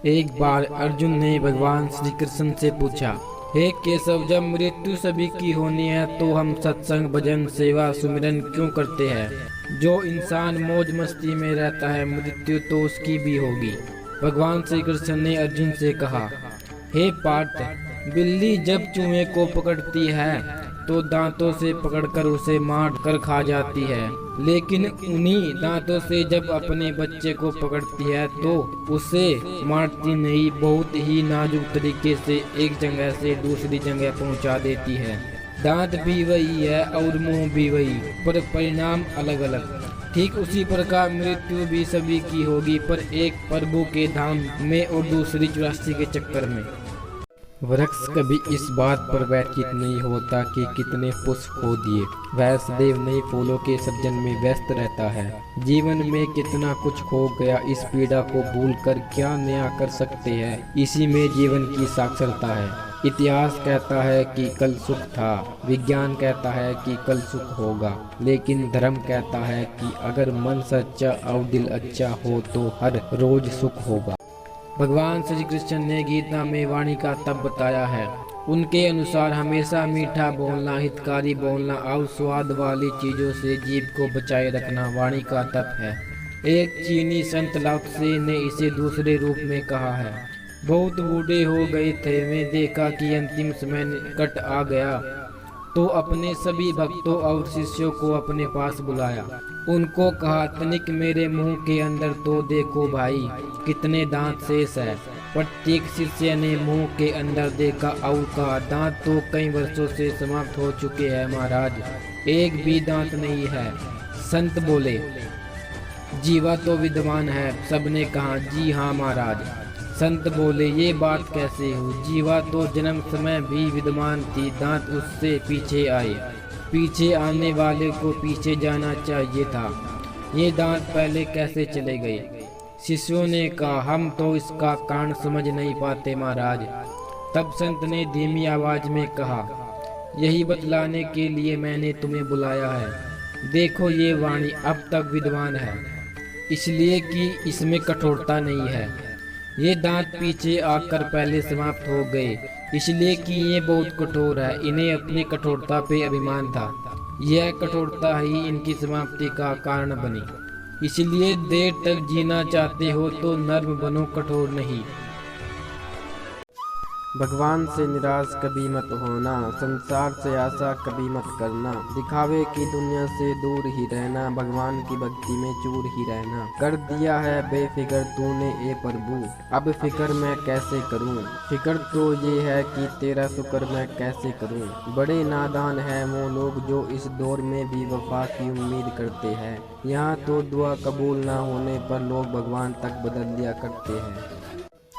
एक बार अर्जुन ने भगवान श्री कृष्ण से पूछा, हे केशव, जब मृत्यु सभी की होनी है तो हम सत्संग, भजन, सेवा, सुमिरन क्यों करते हैं? जो इंसान मौज मस्ती में रहता है, मृत्यु तो उसकी भी होगी। भगवान श्री कृष्ण ने अर्जुन से कहा, हे पार्थ, बिल्ली जब चूहे को पकड़ती है तो दांतों से पकड़कर उसे मार कर खा जाती है, लेकिन उन्हीं दांतों से जब अपने बच्चे को पकड़ती है तो उसे मारती नहीं, बहुत ही नाजुक तरीके से एक जगह से दूसरी जगह पहुंचा देती है। दांत भी वही है और मुंह भी वही, पर परिणाम अलग अलग। ठीक उसी प्रकार मृत्यु भी सभी की होगी, पर एक प्रभु के धाम में और दूसरी 84 के चक्कर में। वृक्ष कभी इस बात पर व्यथित नहीं होता कि कितने पुष्प खो दिए, वह सदैव नए फूलों के सृजन में व्यस्त रहता है। जीवन में कितना कुछ खो गया, इस पीड़ा को भूलकर क्या नया कर सकते हैं, इसी में जीवन की साक्षरता है। इतिहास कहता है कि कल सुख था, विज्ञान कहता है कि कल सुख होगा, लेकिन धर्म कहता है कि अगर मन सच्चा और दिल अच्छा हो तो हर रोज सुख होगा। भगवान श्री कृष्ण ने गीता में वाणी का तप बताया है। उनके अनुसार हमेशा मीठा बोलना, हितकारी बोलना और स्वाद वाली चीजों से जीभ को बचाए रखना वाणी का तप है। एक चीनी संत लाओ त्से ने इसे दूसरे रूप में कहा है, बहुत बूढ़े हो गए थे, मैं देखा कि अंतिम समय निकट आ गया तो अपने सभी भक्तों और शिष्यों को अपने पास बुलाया। उनको कहा, तनिक मेरे मुंह के अंदर तो देखो भाई, कितने दांत शेष है। प्रत्येक शिष्य ने मुंह के अंदर देखा और कहा, दांत तो कई वर्षों से समाप्त हो चुके हैं महाराज, एक भी दांत नहीं है। संत बोले, जीवा तो विद्वान है। सबने कहा, जी हाँ महाराज। संत बोले, ये बात कैसे हुई? जीवा तो जन्म समय भी विद्वान थी, दांत उससे पीछे आए, पीछे आने वाले को पीछे जाना चाहिए था, ये दांत पहले कैसे चले गए? शिष्यों ने कहा, हम तो इसका कारण समझ नहीं पाते महाराज। तब संत ने धीमी आवाज में कहा, यही बतलाने के लिए मैंने तुम्हें बुलाया है। देखो ये वाणी अब तक विद्वान है, इसलिए कि इसमें कठोरता नहीं है। ये दांत पीछे आकर पहले समाप्त हो गए, इसलिए कि ये बहुत कठोर है, इन्हें अपनी कठोरता पे अभिमान था। यह कठोरता ही इनकी समाप्ति का कारण बनी। इसलिए देर तक जीना चाहते हो तो नर्म बनो, कठोर नहीं। भगवान से निराश कभी मत होना, संसार से आशा कभी मत करना, दिखावे की दुनिया से दूर ही रहना, भगवान की भक्ति में चूर ही रहना। कर दिया है बेफिक्र तूने ए प्रभु, अब फिक्र मैं कैसे करूं? फिक्र तो ये है कि तेरा शुक्र मैं कैसे करूं। बड़े नादान हैं वो लोग जो इस दौर में भी वफा की उम्मीद करते हैं। यहाँ तो दुआ कबूल ना होने पर लोग भगवान तक बदल दिया करते हैं।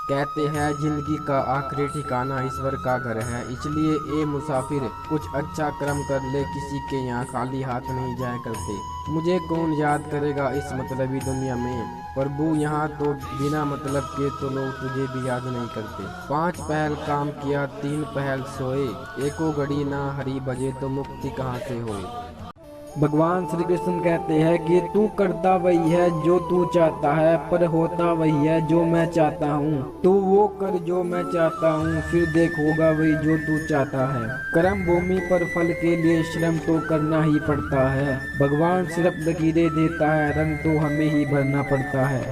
कहते हैं जिंदगी का आखिरी ठिकाना ईश्वर का घर है, इसलिए ए मुसाफिर कुछ अच्छा कर्म कर ले, किसी के यहाँ खाली हाथ नहीं जाया करते। मुझे कौन याद करेगा इस मतलबी दुनिया में? प्रभु यहाँ तो बिना मतलब के तो लोग तुझे भी याद नहीं करते। 5 पहल काम किया, 3 पहल सोए, एको घड़ी ना हरी बजे तो मुक्ति कहाँ से होए। भगवान श्री कृष्ण कहते हैं कि तू करता वही है जो तू चाहता है, पर होता वही है जो मैं चाहता हूँ। तू वो कर जो मैं चाहता हूँ, फिर देख होगा वही जो तू चाहता है। कर्म भूमि पर फल के लिए श्रम तो करना ही पड़ता है। भगवान सिर्फ लकीरें देता है, रंग तो हमें ही भरना पड़ता है।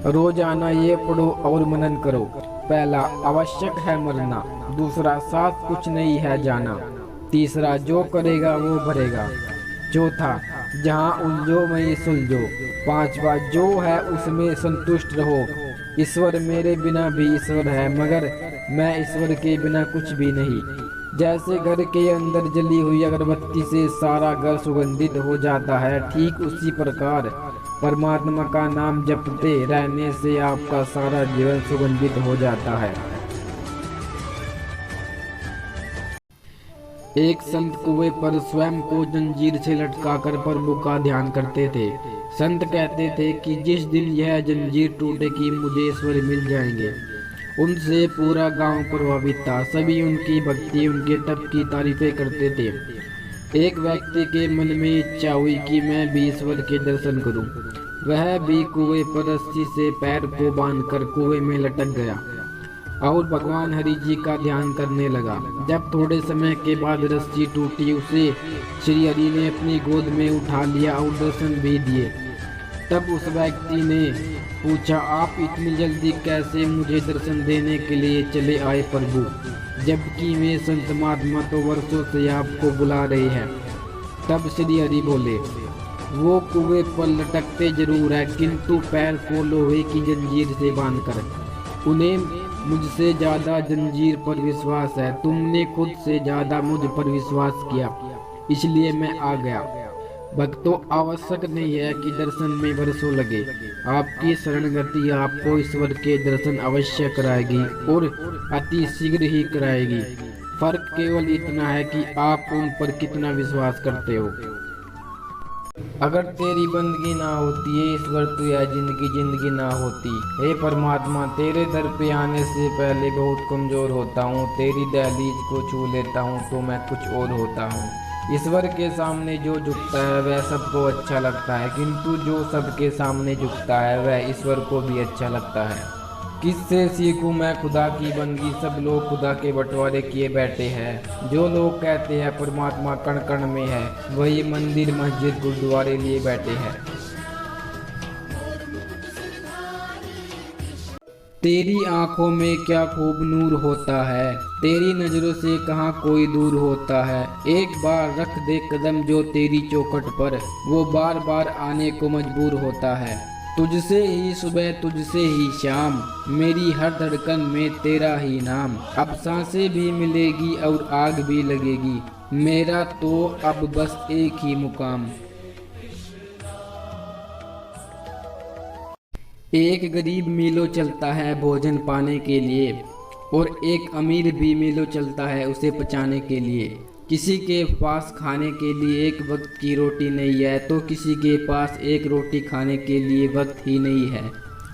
रोजाना ये पढ़ो और मनन करो। पहला, आवश्यक है मरना। दूसरा, साथ कुछ नहीं है जाना। तीसरा, जो करेगा वो भरेगा। चौथा, जहाँ उलझो वहीं सुलझो। पांचवा, जो है उसमें संतुष्ट रहो। ईश्वर मेरे बिना भी ईश्वर है, मगर मैं ईश्वर के बिना कुछ भी नहीं। जैसे घर के अंदर जली हुई अगरबत्ती से सारा घर सुगंधित हो जाता है, ठीक उसी प्रकार परमात्मा का नाम जपते रहने से आपका सारा जीवन सुगंधित हो जाता है। एक संत कुएं पर स्वयं को जंजीर से लटकाकर प्रभु का ध्यान करते थे। संत कहते थे कि जिस दिन यह जंजीर टूटेगी मुझे ईश्वर मिल जाएंगे। उनसे पूरा गांव प्रभावित था। सभी उनकी भक्ति, उनके तप की तारीफें करते थे। एक व्यक्ति के मन में इच्छा हुई कि मैं भी ईश्वर के दर्शन करूं। वह भी कुएं पर रस्सी से पैर को बांधकर कुएं में लटक गया और भगवान हरि जी का ध्यान करने लगा। जब थोड़े समय के बाद रस्सी टूटी, उसे श्री हरि ने अपनी गोद में उठा लिया और दर्शन भी दिए। तब उस व्यक्ति ने पूछा, आप इतनी जल्दी कैसे मुझे दर्शन देने के लिए चले आए प्रभु, जबकि वे संत महात्मा तो वर्षों से आपको बुला रहे हैं। तब श्री हरि बोले, वो कुएं पर लटकते जरूर है, किंतु पैर को लोहे की जंजीर से बांधकर। उन्हें मुझसे ज्यादा जंजीर पर विश्वास है। तुमने खुद से ज्यादा मुझ पर विश्वास किया, इसलिए मैं आ गया। भक्तों, आवश्यक नहीं है कि दर्शन में वर्षों लगे। आपकी शरणगति आपको ईश्वर के दर्शन अवश्य कराएगी और अति शीघ्र ही कराएगी। फर्क केवल इतना है कि आप उन पर कितना विश्वास करते हो। अगर तेरी बंदगी ना होती है ईश्वर, तो यह जिंदगी ना होती। हे परमात्मा, तेरे दर पे आने से पहले बहुत कमजोर होता हूँ। तेरी दहलीज को छू लेता हूँ तो मैं कुछ और होता हूँ। ईश्वर के सामने जो झुकता है वह सबको अच्छा लगता है, किंतु जो सबके सामने झुकता है वह ईश्वर को भी अच्छा लगता है। किससे सीखूं मैं खुदा की बंदगी, सब लोग खुदा के बंटवारे किए बैठे हैं। जो लोग कहते हैं परमात्मा कण कण में है, वही मंदिर मस्जिद गुरुद्वारे लिए बैठे हैं। तेरी आंखों में क्या खूब नूर होता है, तेरी नजरों से कहाँ कोई दूर होता है। एक बार रख दे कदम जो तेरी चौखट पर, वो बार बार आने को मजबूर होता है। तुझसे ही सुबह तुझसे ही शाम, मेरी हर धड़कन में तेरा ही नाम। अब सांसें भी मिलेगी और आग भी लगेगी, मेरा तो अब बस एक ही मुकाम। एक गरीब मीलों चलता है भोजन पाने के लिए, और एक अमीर भी मीलों चलता है उसे पचाने के लिए। किसी के पास खाने के लिए एक वक्त की रोटी नहीं है, तो किसी के पास एक रोटी खाने के लिए वक्त ही नहीं है।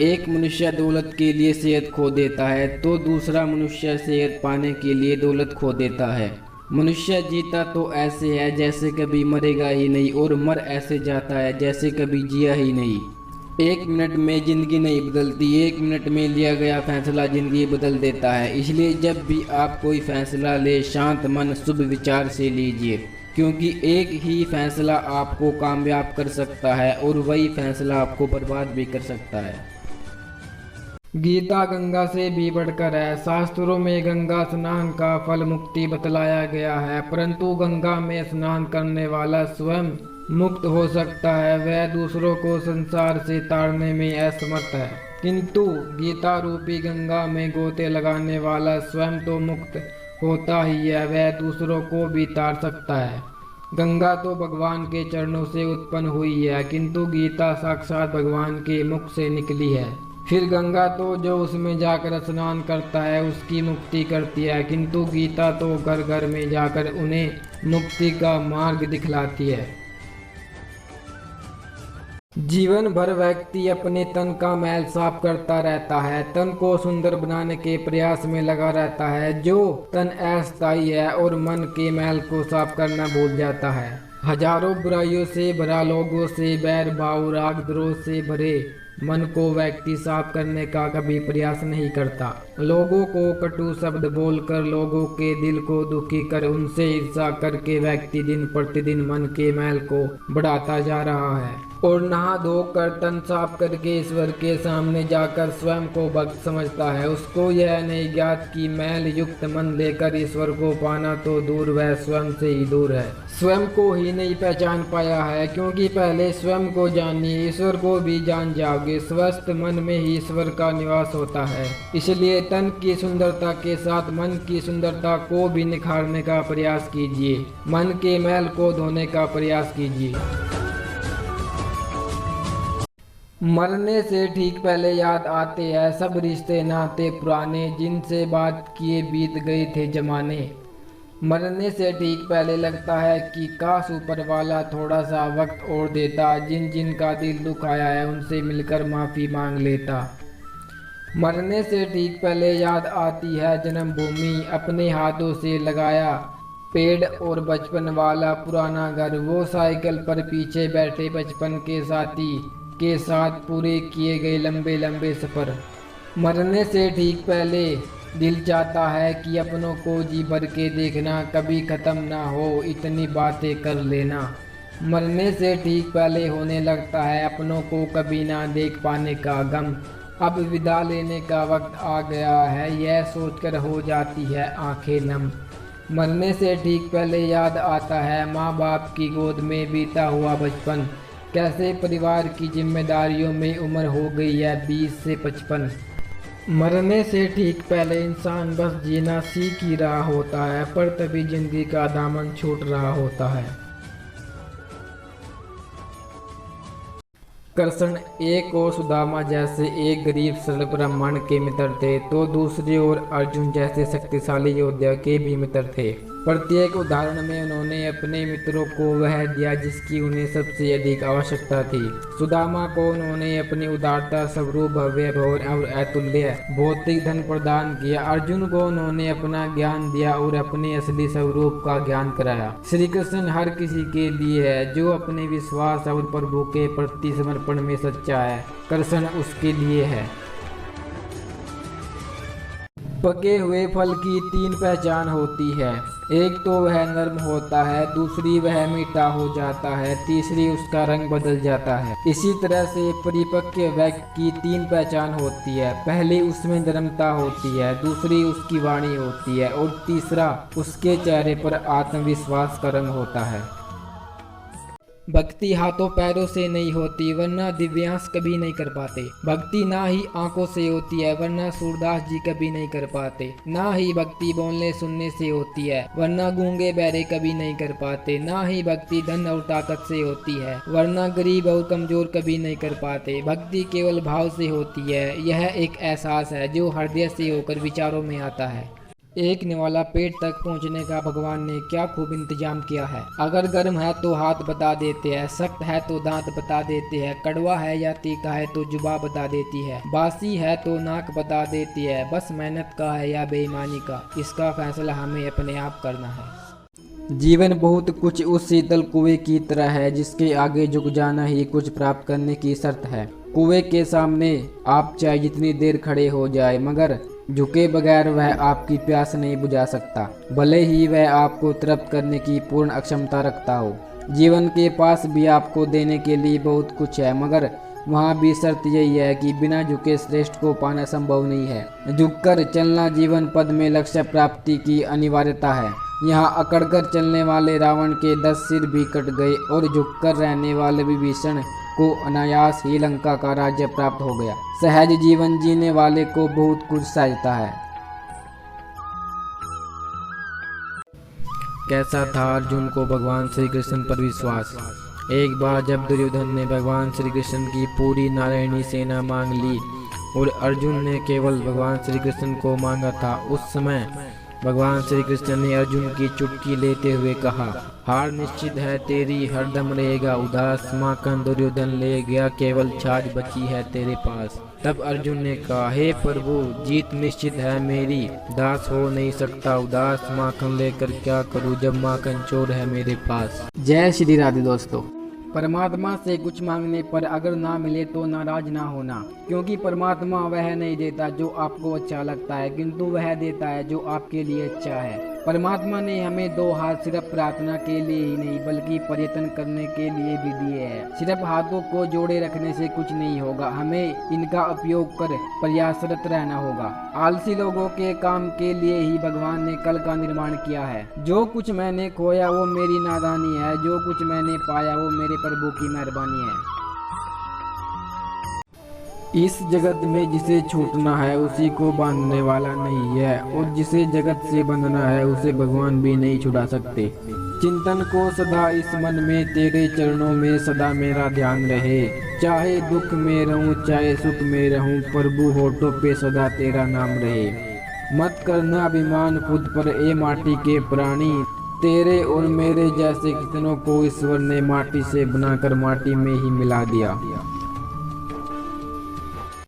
एक मनुष्य दौलत के लिए सेहत खो देता है, तो दूसरा मनुष्य सेहत पाने के लिए दौलत खो देता है। मनुष्य जीता तो ऐसे है जैसे कभी मरेगा ही नहीं, और मर ऐसे जाता है जैसे कभी जिया ही नहीं। एक मिनट में जिंदगी नहीं बदलती, एक मिनट में लिया गया फैसला जिंदगी बदल देता है। इसलिए जब भी आप कोई फैसला ले, शांत मन शुभ विचार से लीजिए, क्योंकि एक ही फैसला आपको कामयाब कर सकता है और वही फैसला आपको बर्बाद भी कर सकता है। गीता गंगा से भी बढ़कर है। शास्त्रों में गंगा स्नान का फल मुक्ति बतलाया गया है, परंतु गंगा में स्नान करने वाला स्वयं मुक्त हो सकता है, वह दूसरों को संसार से ताड़ने में असमर्थ है। किंतु गीता रूपी गंगा में गोते लगाने वाला स्वयं तो मुक्त होता ही है, वह दूसरों को भी ताड़ सकता है। गंगा तो भगवान के चरणों से उत्पन्न हुई है, किंतु गीता साक्षात भगवान के मुख से निकली है। फिर गंगा तो जो उसमें जाकर स्नान करता है उसकी मुक्ति करती है, किंतु गीता तो घर घर में जाकर उन्हें मुक्ति का मार्ग दिखलाती है। जीवन भर व्यक्ति अपने तन का मैल साफ करता रहता है, तन को सुंदर बनाने के प्रयास में लगा रहता है। जो तन अस्थायी है और मन के मैल को साफ करना भूल जाता है। हजारों बुराइयों से भरा, लोगों से बैर भाव राग द्रोह से भरे मन को व्यक्ति साफ करने का कभी प्रयास नहीं करता। लोगों को कटु शब्द बोलकर, लोगों के दिल को दुखी कर, उनसे ईर्ष्या करके व्यक्ति दिन प्रतिदिन मन के मैल को बढ़ाता जा रहा है। और नहा धोकर तन साफ करके ईश्वर के सामने जाकर स्वयं को भक्त समझता है। उसको यह नहीं ज्ञात कि मैल युक्त मन लेकर ईश्वर को पाना तो दूर, वह स्वयं से ही दूर है। स्वयं को ही नहीं पहचान पाया है, क्योंकि पहले स्वयं को जानिए, ईश्वर को भी जान जाओगे। स्वस्थ मन में ही ईश्वर का निवास होता है। इसलिए तन की सुंदरता के साथ मन की सुंदरता को भी निखारने का प्रयास कीजिए, मन के मैल को धोने का प्रयास कीजिए। मरने से ठीक पहले याद आते हैं सब रिश्ते नाते पुराने, जिनसे बात किए बीत गए थे जमाने। मरने से ठीक पहले लगता है कि काश ऊपर वाला थोड़ा सा वक्त और देता, जिन जिन का दिल दुखाया है उनसे मिलकर माफ़ी मांग लेता। मरने से ठीक पहले याद आती है जन्मभूमि, अपने हाथों से लगाया पेड़ और बचपन वाला पुराना घर, वो साइकिल पर पीछे बैठे बचपन के साथी, के साथ पूरे किए गए लंबे लंबे सफ़र। मरने से ठीक पहले दिल चाहता है कि अपनों को जी भर के देखना, कभी ख़त्म ना हो इतनी बातें कर लेना। मरने से ठीक पहले होने लगता है अपनों को कभी ना देख पाने का गम। अब विदा लेने का वक्त आ गया है, यह सोचकर हो जाती है आंखें नम। मरने से ठीक पहले याद आता है माँ बाप की गोद में बीता हुआ बचपन। कैसे परिवार की जिम्मेदारियों में उम्र हो गई है 20 से 55। मरने से ठीक पहले इंसान बस जीना सीख ही रहा होता है, पर तभी जिंदगी का दामन छूट रहा होता है। कृष्ण एक और सुदामा जैसे एक गरीब सरल ब्राह्मण के मित्र थे, तो दूसरी ओर अर्जुन जैसे शक्तिशाली योद्धा के भी मित्र थे। प्रत्येक उदाहरण में उन्होंने अपने मित्रों को वह दिया जिसकी उन्हें सबसे अधिक आवश्यकता थी। सुदामा को उन्होंने अपनी उदारता, स्वरूप, भव्य भवन और अतुल्य भौतिक धन प्रदान किया। अर्जुन को उन्होंने अपना ज्ञान दिया और अपने असली स्वरूप का ज्ञान कराया। श्री कृष्ण हर किसी के लिए है जो अपने विश्वास और प्रभु के प्रति समर्पण में सच्चा है। कृष्ण उसके लिए है। पके हुए फल की 3 पहचान होती है। एक तो वह नरम होता है, दूसरी वह मीठा हो जाता है, तीसरी उसका रंग बदल जाता है। इसी तरह से परिपक्व व्यक्ति की 3 पहचान होती है। पहली उसमें नरमता होती है, दूसरी उसकी वाणी होती है और तीसरा उसके चेहरे पर आत्मविश्वास का रंग होता है। भक्ति हाथों पैरों से नहीं होती, वरना दिव्यांश कभी नहीं कर पाते। भक्ति ना ही आंखों से होती है, वरना सूरदास जी कभी नहीं कर पाते। ना ही भक्ति बोलने सुनने से होती है, वरना गूंगे बहरे कभी नहीं कर पाते। ना ही भक्ति धन और ताकत से होती है, वरना गरीब और कमजोर कभी नहीं कर पाते। भक्ति केवल भाव से होती है। यह एक एहसास है जो हृदय से होकर विचारों में आता है। एक निवाला पेट तक पहुंचने का भगवान ने क्या खूब इंतजाम किया है। अगर गर्म है तो हाथ बता देते हैं, सख्त है तो दांत बता देते हैं, कड़वा है या तीखा है तो जुबान बता देती है, बासी है तो नाक बता देती है। बस मेहनत का है या बेईमानी का, इसका फैसला हमें अपने आप करना है। जीवन बहुत कुछ उस शीतल कुएं की तरह है जिसके आगे झुक जाना ही कुछ प्राप्त करने की शर्त है। कुएं के सामने आप चाहे जितनी देर खड़े हो जाए, मगर झुके बगैर वह आपकी प्यास नहीं बुझा सकता, भले ही वह आपको तृप्त करने की पूर्ण अक्षमता रखता हो। जीवन के पास भी आपको देने के लिए बहुत कुछ है, मगर वहाँ भी शर्त यही है कि बिना झुके श्रेष्ठ को पाना संभव नहीं है। झुककर चलना जीवन पद में लक्ष्य प्राप्ति की अनिवार्यता है। यहाँ अकड़कर चलने वाले रावण के 10 सिर भी कट गए और झुककर रहने वाले विभीषण को अनायास ही लंका का राज्य प्राप्त हो गया। सहज जीवन जीने वाले को बहुत कुछ सहजता है। कैसा था अर्जुन को भगवान श्री कृष्ण पर विश्वास। एक बार जब दुर्योधन ने भगवान श्री कृष्ण की पूरी नारायणी सेना मांग ली और अर्जुन ने केवल भगवान श्री कृष्ण को मांगा था, उस समय भगवान श्री कृष्ण ने अर्जुन की चुटकी लेते हुए कहा, हार निश्चित है तेरी, हरदम रहेगा उदास, माखन दुर्योधन ले गया, केवल छाछ बची है तेरे पास। तब अर्जुन ने कहा, हे प्रभु, जीत निश्चित है मेरी, दास हो नहीं सकता उदास, माखन लेकर क्या करूं जब माखन चोर है मेरे पास। जय श्री राधे दोस्तों। परमात्मा से कुछ मांगने पर अगर ना मिले तो नाराज ना होना, क्योंकि परमात्मा वह नहीं देता जो आपको अच्छा लगता है, किंतु वह देता है जो आपके लिए अच्छा है। परमात्मा ने हमें 2 हाथ सिर्फ प्रार्थना के लिए ही नहीं बल्कि प्रयत्न करने के लिए भी दिए हैं। सिर्फ हाथों को जोड़े रखने से कुछ नहीं होगा, हमें इनका उपयोग कर प्रयासरत रहना होगा। आलसी लोगों के काम के लिए ही भगवान ने कल का निर्माण किया है। जो कुछ मैंने खोया वो मेरी नादानी है, जो कुछ मैंने पाया वो मेरे प्रभु की मेहरबानी है। इस जगत में जिसे छूटना है उसी को बांधने वाला नहीं है, और जिसे जगत से बंधना है उसे भगवान भी नहीं छुड़ा सकते। चिंतन को सदा इस मन में, तेरे चरणों में सदा मेरा ध्यान रहे। चाहे दुख में रहूं चाहे सुख में रहूं, प्रभु होठों पे सदा तेरा नाम रहे। मत करना अभिमान खुद पर ए माटी के प्राणी, तेरे और मेरे जैसे कितनों को ईश्वर ने माटी से बनाकर माटी में ही मिला दिया।